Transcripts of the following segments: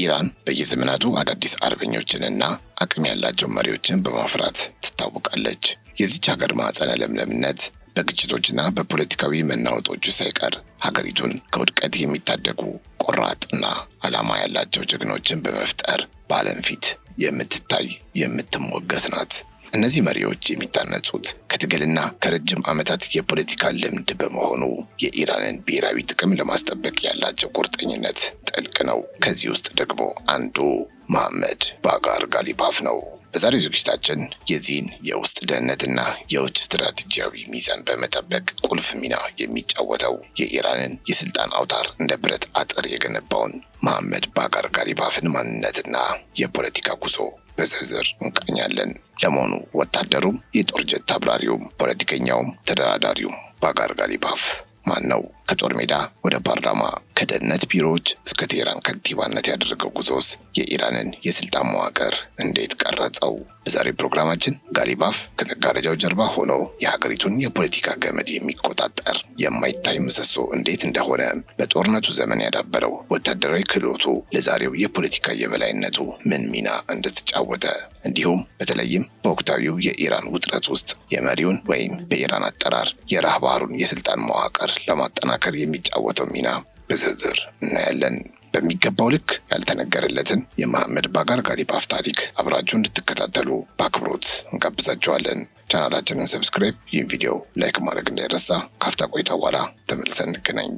ኢራን በየዘመናቱ አዳዲስ አርበኞችንና አቅም ያላቸው መሪዎችን በማፍራት ትታወቃለች። የዚች ሀገር ማዕፀነ ለምለምነት በግጭቶችና በፖለቲካዊ መናወጦች ሳይቀር ሀገሪቱን ከውድቀት የሚታደጉ ቆራጥና ዓላማ ያላቸው ጀግኖችን በመፍጠር በዓለም ፊት የምትታይ የምትሞገስ ናት። እነዚህ መሪዎች የሚታነጹት ከትግልና ከረጅም ዓመታት የፖለቲካ ልምድ በመሆኑ የኢራንን ብሔራዊ ጥቅም ለማስጠበቅ ያላቸው ቁርጠኝነት ጥልቅ ነው። ከዚህ ውስጥ ደግሞ አንዱ መሐመድ ባጋር ጋሊባፍ ነው። በዛሬው ዝግጅታችን የዚህን የውስጥ ደህንነትና የውጭ ስትራቴጂያዊ ሚዛን በመጠበቅ ቁልፍ ሚና የሚጫወተው የኢራንን የስልጣን አውታር እንደ ብረት አጥር የገነባውን መሐመድ ባጋር ጋሊባፍን ማንነትና የፖለቲካ ጉዞ በዝርዝር እንቃኛለን። ለመሆኑ ወታደሩም፣ የጦር ጀት አብራሪውም፣ ፖለቲከኛውም፣ ተደራዳሪውም ባጋር ጋሊባፍ ማን ነው? ከጦር ሜዳ ወደ ፓርላማ፣ ከደህንነት ቢሮዎች እስከ ቴህራን ከንቲባነት ያደረገው ጉዞስ የኢራንን የስልጣን መዋቅር እንዴት ቀረጸው? በዛሬ ፕሮግራማችን ጋሊባፍ ከመጋረጃው ጀርባ ሆኖ የሀገሪቱን የፖለቲካ ገመድ የሚቆጣጠር የማይታይ ምሰሶ እንዴት እንደሆነ፣ በጦርነቱ ዘመን ያዳበረው ወታደራዊ ክህሎቱ ለዛሬው የፖለቲካ የበላይነቱ ምን ሚና እንደተጫወተ፣ እንዲሁም በተለይም በወቅታዊው የኢራን ውጥረት ውስጥ የመሪውን ወይም በኢራን አጠራር የራህባሩን የስልጣን መዋቅር ለማጠናከር የሚጫወተው ሚና በዝርዝር እናያለን። በሚገባው ልክ ያልተነገረለትን የመሐመድ ባጋር ጋሊባፍ ታሪክ አብራችሁ እንድትከታተሉ በአክብሮት እንጋብዛችኋለን። ቻናላችንን ሰብስክራይብ፣ ይህን ቪዲዮ ላይክ ማድረግ እንዳይረሳ። ካፍታ ቆይታ በኋላ ተመልሰን እንገናኝ።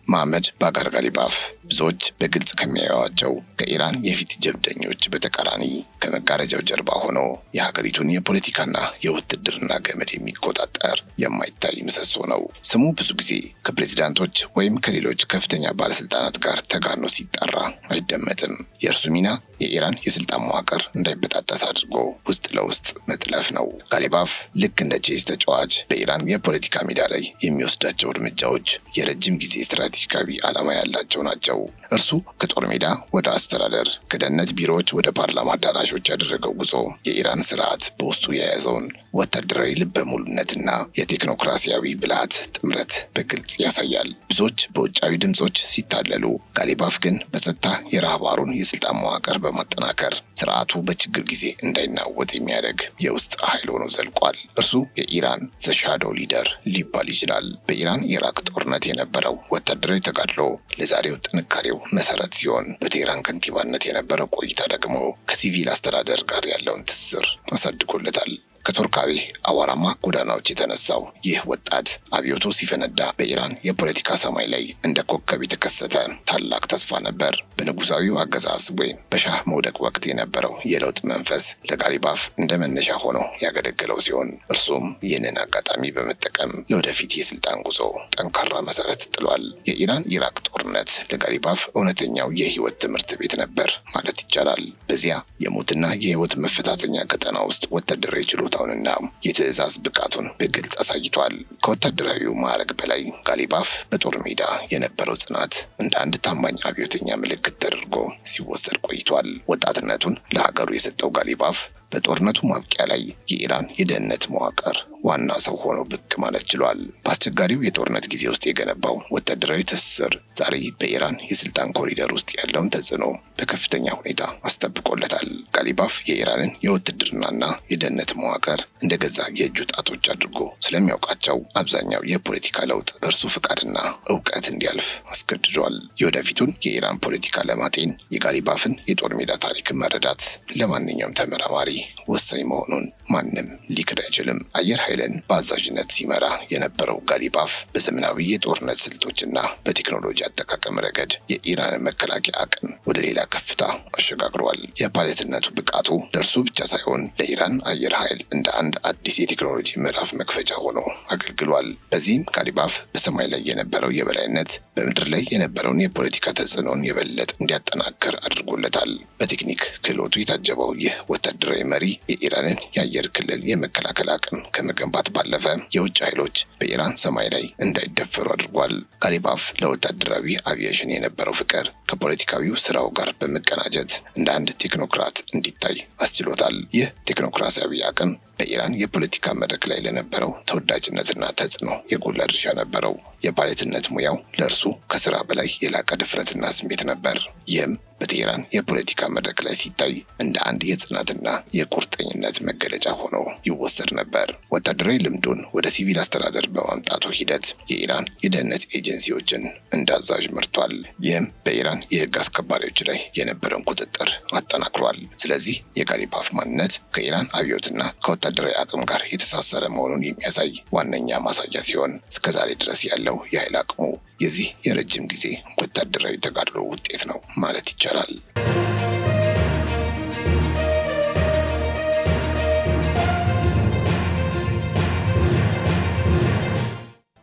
መሐመድ ባጋር ጋሊባፍ ብዙዎች በግልጽ ከሚያዩዋቸው ከኢራን የፊት ጀብደኞች በተቃራኒ ከመጋረጃው ጀርባ ሆኖ የሀገሪቱን የፖለቲካና የውትድርና ገመድ የሚቆጣጠር የማይታይ ምሰሶ ነው። ስሙ ብዙ ጊዜ ከፕሬዚዳንቶች ወይም ከሌሎች ከፍተኛ ባለስልጣናት ጋር ተጋኖ ሲጠራ አይደመጥም። የእርሱ ሚና የኢራን የስልጣን መዋቅር እንዳይበጣጠስ አድርጎ ውስጥ ለውስጥ መጥለፍ ነው። ጋሊባፍ ልክ እንደ ቼዝ ተጫዋች በኢራን የፖለቲካ ሜዳ ላይ የሚወስዳቸው እርምጃዎች የረጅም ጊዜ ስትራቴጂካዊ ዓላማ ያላቸው ናቸው። እርሱ ከጦር ሜዳ ወደ አስተዳደር፣ ከደህንነት ቢሮዎች ወደ ፓርላማ አዳራሾች ያደረገው ጉዞ የኢራን ስርዓት በውስጡ የያዘውን ወታደራዊ ልበ ሙሉነትና የቴክኖክራሲያዊ ብልሃት ጥምረት በግልጽ ያሳያል። ብዙዎች በውጫዊ ድምጾች ሲታለሉ፣ ጋሊባፍ ግን በጸጥታ የራህባሩን የስልጣን መዋቅር በማጠናከር ስርዓቱ በችግር ጊዜ እንዳይናወጥ የሚያደርግ የውስጥ ኃይል ሆኖ ዘልቋል። እርሱ የኢራን ዘሻዶ ሊደር ሊባል ይችላል። በኢራን ኢራቅ ጦርነት የነበረው ወታደራዊ ተጋድሎ ለዛሬው ጥንካሬው መሰረት ሲሆን፣ በቴህራን ከንቲባነት የነበረው ቆይታ ደግሞ ከሲቪል አስተዳደር ጋር ያለውን ትስስር አሳድጎለታል። ከቱርካዊ አዋራማ ጎዳናዎች የተነሳው ይህ ወጣት አብዮቱ ሲፈነዳ በኢራን የፖለቲካ ሰማይ ላይ እንደ ኮከብ የተከሰተ ታላቅ ተስፋ ነበር። በንጉሳዊው አገዛዝ ወይም በሻህ መውደቅ ወቅት የነበረው የለውጥ መንፈስ ለጋሊባፍ እንደ መነሻ ሆኖ ያገለገለው ሲሆን፣ እርሱም ይህንን አጋጣሚ በመጠቀም ለወደፊት የስልጣን ጉዞ ጠንካራ መሰረት ጥሏል። የኢራን ኢራቅ ጦርነት ለጋሊባፍ እውነተኛው የህይወት ትምህርት ቤት ነበር ማለት ይቻላል። በዚያ የሞትና የህይወት መፈታተኛ ቀጠና ውስጥ ወታደራዊ ችሎታውንና የትዕዛዝ ብቃቱን በግልጽ አሳይቷል። ከወታደራዊው ማዕረግ በላይ ጋሊባፍ በጦር ሜዳ የነበረው ጽናት እንደ አንድ ታማኝ አብዮተኛ ምልክት ተደርጎ ሲወሰድ ቆይቷል። ወጣትነቱን ለሀገሩ የሰጠው ጋሊባፍ በጦርነቱ ማብቂያ ላይ የኢራን የደህንነት መዋቅር ዋና ሰው ሆኖ ብቅ ማለት ችሏል። በአስቸጋሪው የጦርነት ጊዜ ውስጥ የገነባው ወታደራዊ ትስስር ዛሬ በኢራን የስልጣን ኮሪደር ውስጥ ያለውን ተጽዕኖ በከፍተኛ ሁኔታ አስጠብቆለታል። ጋሊባፍ የኢራንን የውትድርናና የደህንነት መዋቅር እንደገዛ የእጁ ጣቶች አድርጎ ስለሚያውቃቸው አብዛኛው የፖለቲካ ለውጥ በእርሱ ፍቃድና እውቀት እንዲያልፍ አስገድዷል። የወደፊቱን የኢራን ፖለቲካ ለማጤን የጋሊባፍን የጦር ሜዳ ታሪክ መረዳት ለማንኛውም ተመራማሪ ወሳኝ መሆኑን ማንም ሊክድ አይችልም። አየር ኃይልን በአዛዥነት ሲመራ የነበረው ጋሊባፍ በዘመናዊ የጦርነት ስልቶችና በቴክኖሎጂ አጠቃቀም ረገድ የኢራንን መከላከያ አቅም ወደ ሌላ ከፍታ አሸጋግሯል። የፓይለትነቱ ብቃቱ ለእርሱ ብቻ ሳይሆን ለኢራን አየር ኃይል እንደ አንድ አዲስ የቴክኖሎጂ ምዕራፍ መክፈቻ ሆኖ አገልግሏል። በዚህም ጋሊባፍ በሰማይ ላይ የነበረው የበላይነት በምድር ላይ የነበረውን የፖለቲካ ተጽዕኖን የበለጠ እንዲያጠናክር አድርጎለታል። በቴክኒክ ክህሎቱ የታጀበው ይህ ወታደራዊ መሪ የኢራንን የአየር ክልል የመከላከል አቅም ከመገንባት ባለፈ የውጭ ኃይሎች በኢራን ሰማይ ላይ እንዳይደፈሩ አድርጓል። ጋሊባፍ ለወታደራዊ አቪዬሽን የነበረው ፍቅር ከፖለቲካዊው ስራው ጋር በመቀናጀት እንደ አንድ ቴክኖክራት እንዲታይ አስችሎታል። ይህ ቴክኖክራሲያዊ አቅም በኢራን የፖለቲካ መድረክ ላይ ለነበረው ተወዳጅነትና ተጽዕኖ የጎላ ድርሻ ነበረው። የፓይለትነት ሙያው ለእርሱ ከስራ በላይ የላቀ ድፍረትና ስሜት ነበር። ይህም በቴህራን የፖለቲካ መድረክ ላይ ሲታይ እንደ አንድ የጽናትና የቁርጠኝነት መገለጫ ሆኖ ይወሰድ ነበር። ወታደራዊ ልምዱን ወደ ሲቪል አስተዳደር በማምጣቱ ሂደት የኢራን የደህንነት ኤጀንሲዎችን እንደ አዛዥ መርቷል። ይህም በኢራን የህግ አስከባሪዎች ላይ የነበረውን ቁጥጥር አጠናክሯል። ስለዚህ የጋሊባፍ ማንነት ከኢራን አብዮትና ከወታደራዊ አቅም ጋር የተሳሰረ መሆኑን የሚያሳይ ዋነኛ ማሳያ ሲሆን እስከዛሬ ድረስ ያለው የኃይል አቅሙ የዚህ የረጅም ጊዜ ወታደራዊ ተጋድሎ ውጤት ነው ማለት ይቻላል።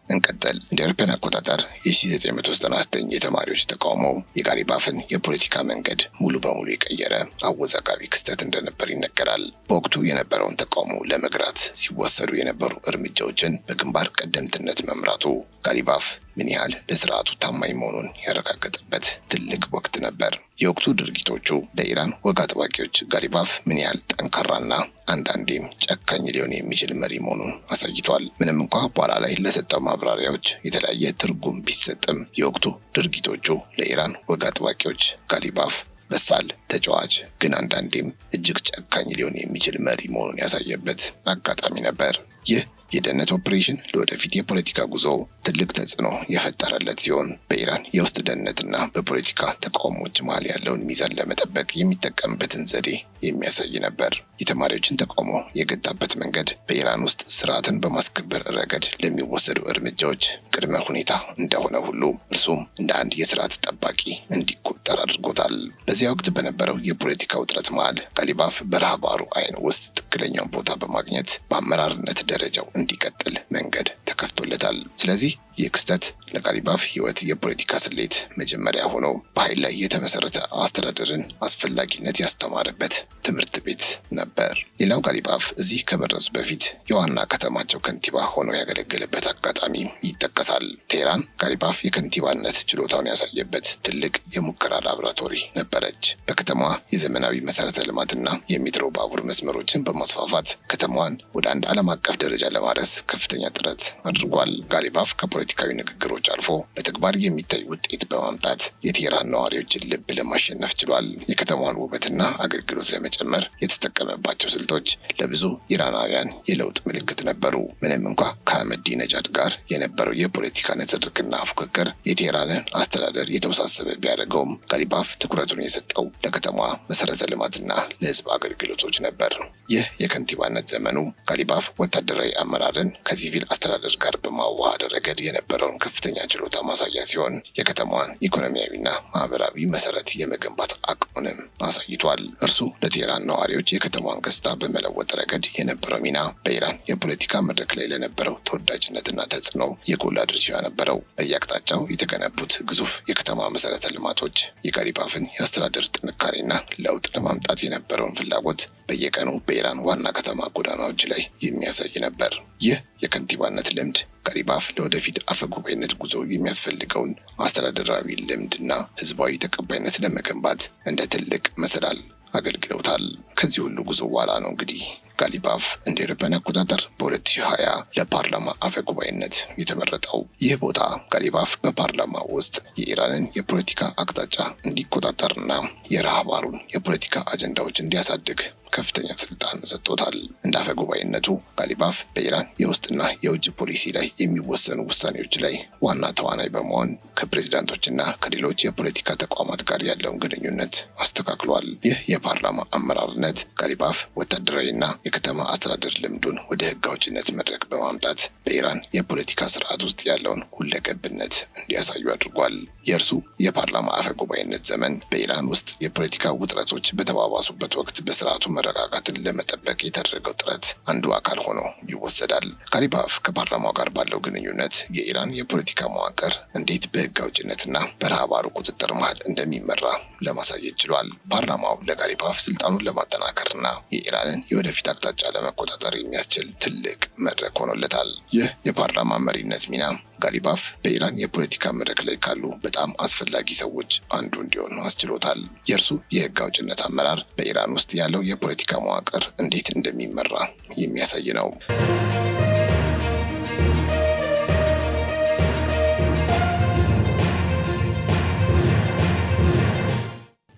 እንቀጥል። እንደ አውሮፓውያን አቆጣጠር የ1999 የተማሪዎች ተቃውሞ የጋሊባፍን የፖለቲካ መንገድ ሙሉ በሙሉ የቀየረ አወዛጋቢ ክስተት እንደነበር ይነገራል። በወቅቱ የነበረውን ተቃውሞ ለመግራት ሲወሰዱ የነበሩ እርምጃዎችን በግንባር ቀደምትነት መምራቱ ጋሊባፍ ምን ያህል ለስርዓቱ ታማኝ መሆኑን ያረጋገጠበት ትልቅ ወቅት ነበር። የወቅቱ ድርጊቶቹ ለኢራን ወግ አጥባቂዎች ጋሊባፍ ምን ያህል ጠንካራና አንዳንዴም ጨካኝ ሊሆን የሚችል መሪ መሆኑን አሳይቷል። ምንም እንኳ በኋላ ላይ ለሰጠው ማብራሪያዎች የተለያየ ትርጉም ቢሰጥም የወቅቱ ድርጊቶቹ ለኢራን ወግ አጥባቂዎች ጋሊባፍ በሳል ተጫዋች ግን አንዳንዴም እጅግ ጨካኝ ሊሆን የሚችል መሪ መሆኑን ያሳየበት አጋጣሚ ነበር። ይህ የደህንነት ኦፕሬሽን ለወደፊት የፖለቲካ ጉዞ ትልቅ ተጽዕኖ የፈጠረለት ሲሆን በኢራን የውስጥ ደህንነትና በፖለቲካ ተቃውሞዎች መሃል ያለውን ሚዛን ለመጠበቅ የሚጠቀምበትን ዘዴ የሚያሳይ ነበር። የተማሪዎችን ተቃውሞ የገታበት መንገድ በኢራን ውስጥ ስርዓትን በማስከበር ረገድ ለሚወሰዱ እርምጃዎች ቅድመ ሁኔታ እንደሆነ ሁሉ እርሱም እንደ አንድ የስርዓት ጠባቂ እንዲቆጠር አድርጎታል። በዚያ ወቅት በነበረው የፖለቲካ ውጥረት መሃል ጋሊባፍ በረሃባሩ አይን ውስጥ ትክክለኛውን ቦታ በማግኘት በአመራርነት ደረጃው እንዲቀጥል መንገድ ተከፍቶለታል። ስለዚህ ይህ ክስተት ለጋሊባፍ ህይወት የፖለቲካ ስሌት መጀመሪያ ሆኖ በኃይል ላይ የተመሰረተ አስተዳደርን አስፈላጊነት ያስተማረበት ትምህርት ቤት ነበር። ሌላው ጋሊባፍ እዚህ ከመድረሱ በፊት የዋና ከተማቸው ከንቲባ ሆኖ ያገለገለበት አጋጣሚ ይጠቀሳል። ቴህራን ጋሊባፍ የከንቲባነት ችሎታውን ያሳየበት ትልቅ የሙከራ ላቦራቶሪ ነበረች። በከተማዋ የዘመናዊ መሰረተ ልማትና የሜትሮ ባቡር መስመሮችን በማስፋፋት ከተማዋን ወደ አንድ ዓለም አቀፍ ደረጃ ለማድረስ ከፍተኛ ጥረት አድርጓል። ጋሊባፍ ከፖለቲካዊ ንግግሮች አልፎ በተግባር የሚታይ ውጤት በማምጣት የቴህራን ነዋሪዎችን ልብ ለማሸነፍ ችሏል። የከተማዋን ውበትና አገልግሎት ለመጨመር የተጠቀመባቸው ስልቶች ለብዙ ኢራናውያን የለውጥ ምልክት ነበሩ። ምንም እንኳ ከአህመዲነጃድ ጋር የነበረው የፖለቲካ ንትርክና ፉክክር የቴህራንን አስተዳደር የተወሳሰበ ቢያደርገውም ጋሊባፍ ትኩረቱን የሰጠው ለከተማዋ መሰረተ ልማትና ለህዝብ አገልግሎቶች ነበር። ይህ የከንቲባነት ዘመኑ ጋሊባፍ ወታደራዊ አመራርን ከሲቪል አስተዳደር ጋር በማዋሃድ ረገድ የነበረውን ከፍተኛ ችሎታ ማሳያ ሲሆን የከተማዋን ኢኮኖሚያዊና ማህበራዊ መሰረት የመገንባት አቅሙንም አሳይቷል። እርሱ ለቴህራን ነዋሪዎች የከተማዋን ገጽታ በመለወጥ ረገድ የነበረው ሚና በኢራን የፖለቲካ መድረክ ላይ ለነበረው ተወዳጅነትና ተጽዕኖ የጎላ ድርሻ ነበረው። በየአቅጣጫው የተገነቡት ግዙፍ የከተማ መሰረተ ልማቶች የጋሊባፍን የአስተዳደር ጥንካሬና ለውጥ ለማምጣት የነበረውን ፍላጎት በየቀኑ በኢራን ዋና ከተማ ጎዳናዎች ላይ የሚያሳይ ነበር። ይህ የከንቲባነት ልምድ ጋሊባፍ ለወደፊት አፈጉባኤነት ጉዞ የሚያስፈልገውን አስተዳደራዊ ልምድና ህዝባዊ ተቀባይነት ለመገንባት እንደ ትልቅ መሰላል አገልግሎታል። ከዚህ ሁሉ ጉዞ በኋላ ነው እንግዲህ ጋሊባፍ እንደ አውሮፓውያን አቆጣጠር በ2020 ለፓርላማ አፈጉባኤነት የተመረጠው። ይህ ቦታ ጋሊባፍ በፓርላማ ውስጥ የኢራንን የፖለቲካ አቅጣጫ እንዲቆጣጠርና የረሃባሩን የፖለቲካ አጀንዳዎች እንዲያሳድግ ከፍተኛ ስልጣን ሰጥቶታል። እንደ አፈጉባኤነቱ ጋሊባፍ በኢራን የውስጥና የውጭ ፖሊሲ ላይ የሚወሰኑ ውሳኔዎች ላይ ዋና ተዋናይ በመሆን ከፕሬዝዳንቶችና ከሌሎች የፖለቲካ ተቋማት ጋር ያለውን ግንኙነት አስተካክሏል። ይህ የፓርላማ አመራርነት ጋሊባፍ ወታደራዊና የከተማ አስተዳደር ልምዱን ወደ ህግ አውጭነት መድረክ በማምጣት በኢራን የፖለቲካ ስርዓት ውስጥ ያለውን ሁለገብነት እንዲያሳዩ አድርጓል። የእርሱ የፓርላማ አፈጉባኤነት ዘመን በኢራን ውስጥ የፖለቲካ ውጥረቶች በተባባሱበት ወቅት በስርዓቱ መረጋጋትን ለመጠበቅ የተደረገው ጥረት አንዱ አካል ሆኖ ይወሰዳል። ጋሊባፍ ከፓርላማው ጋር ባለው ግንኙነት የኢራን የፖለቲካ መዋቅር እንዴት በህግ አውጭነትና በረሃባሩ ቁጥጥር መሃል እንደሚመራ ለማሳየት ችሏል። ፓርላማው ለጋሊባፍ ስልጣኑን ለማጠናከርና የኢራንን የወደፊት አቅጣጫ ለመቆጣጠር የሚያስችል ትልቅ መድረክ ሆኖለታል። ይህ የፓርላማ መሪነት ሚና ጋሊባፍ በኢራን የፖለቲካ መድረክ ላይ ካሉ በጣም አስፈላጊ ሰዎች አንዱ እንዲሆን አስችሎታል። የእርሱ የህግ አውጭነት አመራር በኢራን ውስጥ ያለው የፖለቲካ መዋቅር እንዴት እንደሚመራ የሚያሳይ ነው።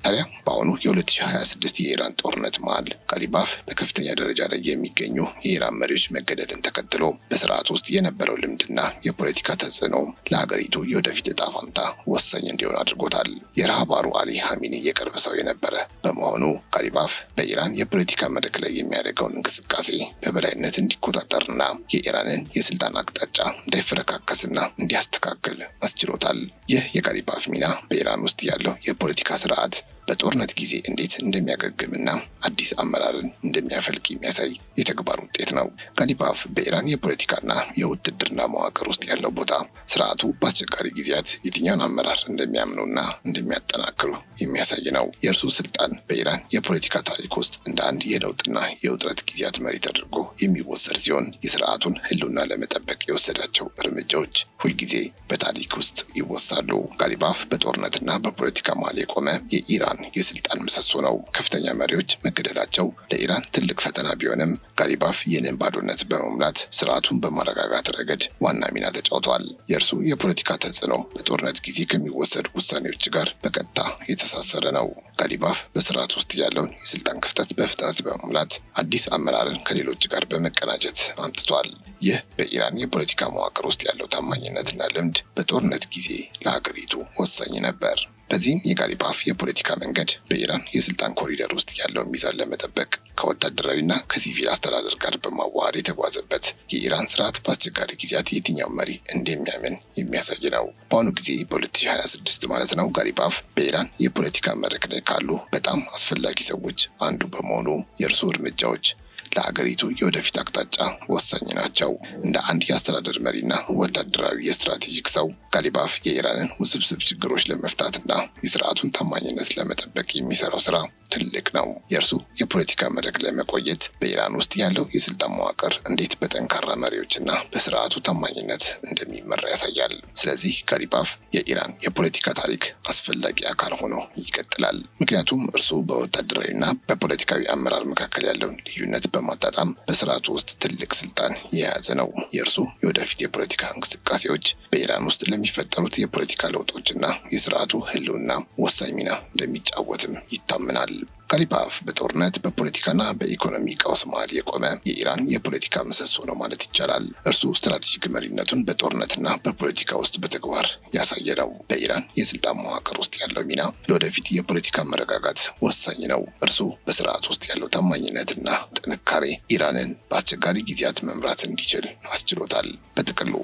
ታዲያ በአሁኑ የ2026 የኢራን ጦርነት መሃል ጋሊባፍ በከፍተኛ ደረጃ ላይ የሚገኙ የኢራን መሪዎች መገደልን ተከትሎ በስርዓት ውስጥ የነበረው ልምድና የፖለቲካ ተጽዕኖ ለሀገሪቱ የወደፊት እጣ ፈንታ ወሳኝ እንዲሆን አድርጎታል። የራህባሩ አሊ ሐሚኒ የቅርብ ሰው የነበረ በመሆኑ ጋሊባፍ በኢራን የፖለቲካ መድረክ ላይ የሚያደርገውን እንቅስቃሴ በበላይነት እንዲቆጣጠርና የኢራንን የስልጣን አቅጣጫ እንዳይፈረካከስና እንዲያስተካክል አስችሎታል። ይህ የጋሊባፍ ሚና በኢራን ውስጥ ያለው የፖለቲካ ስርዓት በጦርነት ጊዜ እንዴት እንደሚያገግምና አዲስ አመራርን እንደሚያፈልቅ የሚያሳይ የተግባር ውጤት ነው። ጋሊባፍ በኢራን የፖለቲካና የውትድርና መዋቅር ውስጥ ያለው ቦታ ስርዓቱ በአስቸጋሪ ጊዜያት የትኛውን አመራር እንደሚያምኑና እንደሚያጠናክሩ የሚያሳይ ነው። የእርሱ ስልጣን በኢራን የፖለቲካ ታሪክ ውስጥ እንደ አንድ የለውጥና የውጥረት ጊዜያት መሪ ተደርጎ የሚወሰድ ሲሆን የስርዓቱን ህልውና ለመጠበቅ የወሰዳቸው እርምጃዎች ሁልጊዜ በታሪክ ውስጥ ይወሳሉ። ጋሊባፍ በጦርነትና በፖለቲካ መሃል የቆመ የኢራን የስልጣን ምሰሶ ነው። ከፍተኛ መሪዎች መገደላቸው ለኢራን ትልቅ ፈተና ቢሆንም ጋሊባፍ ይህንን ባዶነት በመሙላት ስርዓቱን በማረጋጋት ረገድ ዋና ሚና ተጫውቷል። የእርሱ የፖለቲካ ተጽዕኖ በጦርነት ጊዜ ከሚወሰዱ ውሳኔዎች ጋር በቀጥታ የተሳሰረ ነው። ጋሊባፍ በስርዓት ውስጥ ያለውን የስልጣን ክፍተት በፍጥነት በመሙላት አዲስ አመራርን ከሌሎች ጋር በመቀናጀት አምጥቷል። ይህ በኢራን የፖለቲካ መዋቅር ውስጥ ያለው ታማኝነትና ልምድ በጦርነት ጊዜ ለሀገሪቱ ወሳኝ ነበር። በዚህም የጋሊባፍ የፖለቲካ መንገድ በኢራን የስልጣን ኮሪደር ውስጥ ያለውን ሚዛን ለመጠበቅ ከወታደራዊና ከሲቪል አስተዳደር ጋር በማዋሃድ የተጓዘበት የኢራን ስርዓት በአስቸጋሪ ጊዜያት የትኛው መሪ እንደሚያምን የሚያሳይ ነው። በአሁኑ ጊዜ በ2026 ማለት ነው ጋሊባፍ በኢራን የፖለቲካ መድረክ ላይ ካሉ በጣም አስፈላጊ ሰዎች አንዱ በመሆኑ የእርሱ እርምጃዎች ለሀገሪቱ የወደፊት አቅጣጫ ወሳኝ ናቸው። እንደ አንድ የአስተዳደር መሪና ወታደራዊ የስትራቴጂክ ሰው ጋሊባፍ የኢራንን ውስብስብ ችግሮች ለመፍታትና የስርዓቱን ታማኝነት ለመጠበቅ የሚሰራው ስራ ትልቅ ነው። የእርሱ የፖለቲካ መድረክ ላይ መቆየት በኢራን ውስጥ ያለው የስልጣን መዋቅር እንዴት በጠንካራ መሪዎችና በስርዓቱ ታማኝነት እንደሚመራ ያሳያል። ስለዚህ ጋሊባፍ የኢራን የፖለቲካ ታሪክ አስፈላጊ አካል ሆኖ ይቀጥላል። ምክንያቱም እርሱ በወታደራዊና በፖለቲካዊ አመራር መካከል ያለውን ልዩነት በማጣጣም በስርዓቱ ውስጥ ትልቅ ስልጣን የያዘ ነው። የእርሱ የወደፊት የፖለቲካ እንቅስቃሴዎች በኢራን ውስጥ ለሚፈጠሩት የፖለቲካ ለውጦችና የስርዓቱ ህልውና ወሳኝ ሚና እንደሚጫወትም ይታመናል። ጋሊባፍ በጦርነት በፖለቲካና በኢኮኖሚ ቀውስ መሃል የቆመ የኢራን የፖለቲካ ምሰሶ ነው ማለት ይቻላል። እርሱ ስትራቴጂክ መሪነቱን በጦርነትና በፖለቲካ ውስጥ በተግባር ያሳየ ነው። በኢራን የስልጣን መዋቅር ውስጥ ያለው ሚና ለወደፊት የፖለቲካ መረጋጋት ወሳኝ ነው። እርሱ በስርዓት ውስጥ ያለው ታማኝነትና ጥንካሬ ኢራንን በአስቸጋሪ ጊዜያት መምራት እንዲችል አስችሎታል። በጥቅሉ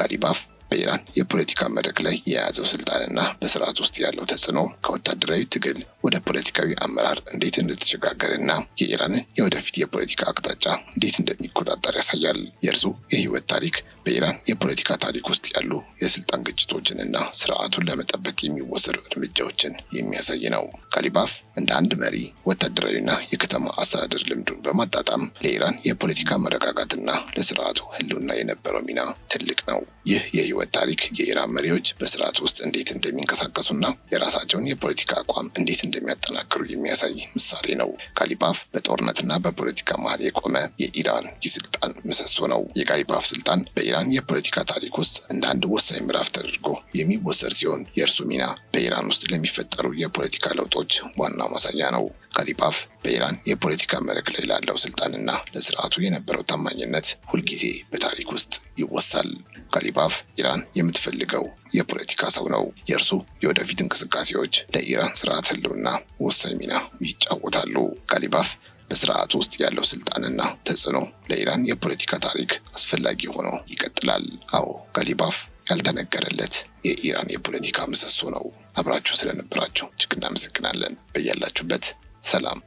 ጋሊባፍ በኢራን የፖለቲካ መድረክ ላይ የያዘው ስልጣንና በስርዓት ውስጥ ያለው ተጽዕኖ ከወታደራዊ ትግል ወደ ፖለቲካዊ አመራር እንዴት እንደተሸጋገረና የኢራንን የወደፊት የፖለቲካ አቅጣጫ እንዴት እንደሚቆጣጠር ያሳያል። የእርሱ የህይወት ታሪክ በኢራን የፖለቲካ ታሪክ ውስጥ ያሉ የስልጣን ግጭቶችንና ስርዓቱን ለመጠበቅ የሚወሰዱ እርምጃዎችን የሚያሳይ ነው። ጋሊባፍ እንደ አንድ መሪ ወታደራዊና የከተማ አስተዳደር ልምዱን በማጣጣም ለኢራን የፖለቲካ መረጋጋትና ለስርዓቱ ህልውና የነበረው ሚና ትልቅ ነው። ይህ የህይወት ታሪክ የኢራን መሪዎች በስርዓት ውስጥ እንዴት እንደሚንቀሳቀሱና የራሳቸውን የፖለቲካ አቋም እንዴት እንደሚያጠናክሩ የሚያሳይ ምሳሌ ነው። ጋሊባፍ በጦርነትና በፖለቲካ መሃል የቆመ የኢራን የስልጣን ምሰሶ ነው። የጋሊባፍ ስልጣን በኢራን የፖለቲካ ታሪክ ውስጥ እንደ አንድ ወሳኝ ምዕራፍ ተደርጎ የሚወሰድ ሲሆን የእርሱ ሚና በኢራን ውስጥ ለሚፈጠሩ የፖለቲካ ለውጦች ዋና ማሳያ ነው። ጋሊባፍ በኢራን የፖለቲካ መድረክ ላይ ላለው ስልጣንና ለስርዓቱ የነበረው ታማኝነት ሁልጊዜ በታሪክ ውስጥ ይወሳል። ጋሊባፍ ኢራን የምትፈልገው የፖለቲካ ሰው ነው። የእርሱ የወደፊት እንቅስቃሴዎች ለኢራን ስርዓት ህልውና ወሳኝ ሚና ይጫወታሉ። ጋሊባፍ በስርዓቱ ውስጥ ያለው ስልጣንና ተጽዕኖ ለኢራን የፖለቲካ ታሪክ አስፈላጊ ሆኖ ይቀጥላል። አዎ ጋሊባፍ ያልተነገረለት የኢራን የፖለቲካ ምሰሶ ነው። አብራችሁ ስለነበራችሁ እጅግ እናመሰግናለን። በያላችሁበት ሰላም